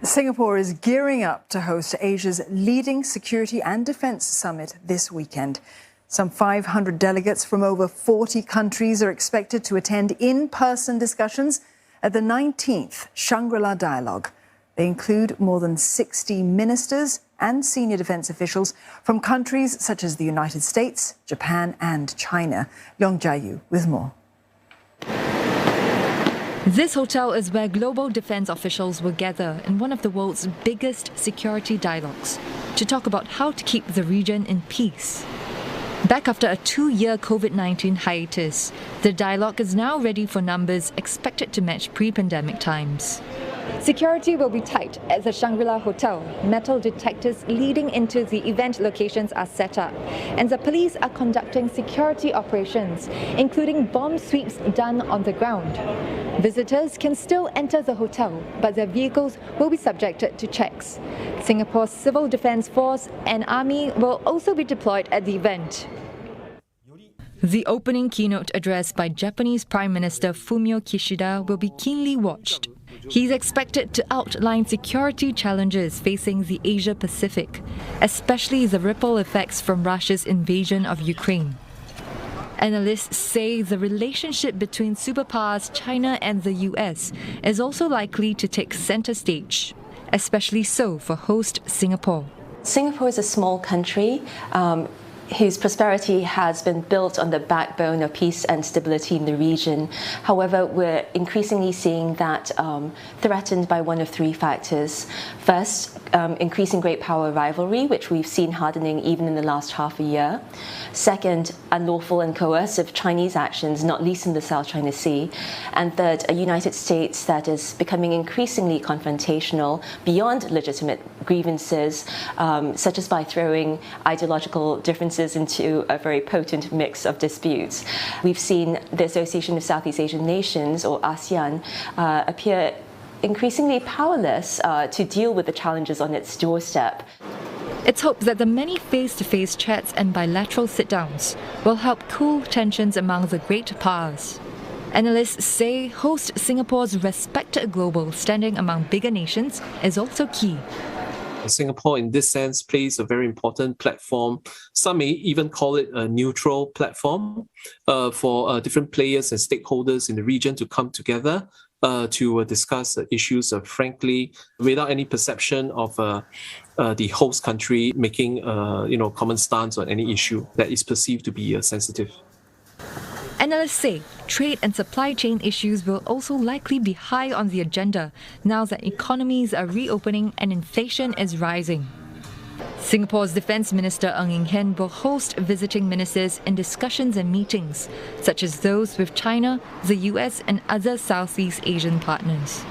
Singapore is gearing up to host Asia's leading security and defence summit this weekend. Some 500 delegates from over 40 countries are expected to attend in-person discussions at the 19th Shangri-La Dialogue. They include more than 60 ministers and senior defence officials from countries such as the United States, Japan and China. Leong Jia-yu with more. This hotel is where global defence officials will gather in one of the world's biggest security dialogues to talk about how to keep the region in peace. Back after a 2-year COVID-19 hiatus, the dialogue is now ready for numbers expected to match pre-pandemic times. Security will be tight at the Shangri-La Hotel. Metal detectors leading into the event locations are set up, and the police are conducting security operations, including bomb sweeps done on the ground. Visitors can still enter the hotel, but their vehicles will be subjected to checks. Singapore's Civil Defence Force and Army will also be deployed at the event. The opening keynote address by Japanese Prime Minister Fumio Kishida will be keenly watched. He's expected to outline security challenges facing the Asia-Pacific, especially the ripple effects from Russia's invasion of Ukraine. Analysts say the relationship between superpowers China and the US is also likely to take center stage, especially so for host Singapore. Singapore is a small country whose prosperity has been built on the backbone of peace and stability in the region. However, we're increasingly seeing that threatened by one of three factors. First, increasing great power rivalry, which we've seen hardening even in the last half a year. Second, unlawful and coercive Chinese actions, not least in the South China Sea. And third, a United States that is becoming increasingly confrontational beyond legitimate grievances, such as by throwing ideological differences into a very potent mix of disputes. We've seen the Association of Southeast Asian Nations, or ASEAN, appear increasingly powerless to deal with the challenges on its doorstep. It's hoped that the many face-to-face chats and bilateral sit-downs will help cool tensions among the great powers. Analysts say host Singapore's respected global standing among bigger nations is also key. Singapore, in this sense, plays a very important platform. Some may even call it a neutral platform for different players and stakeholders in the region to come together to discuss issues frankly, without any perception of the host country making common stance on any issue that is perceived to be sensitive. Analysts say trade and supply chain issues will also likely be high on the agenda now that economies are reopening and inflation is rising. Singapore's Defence Minister Ng Eng Hen will host visiting ministers in discussions and meetings, such as those with China, the US and other Southeast Asian partners.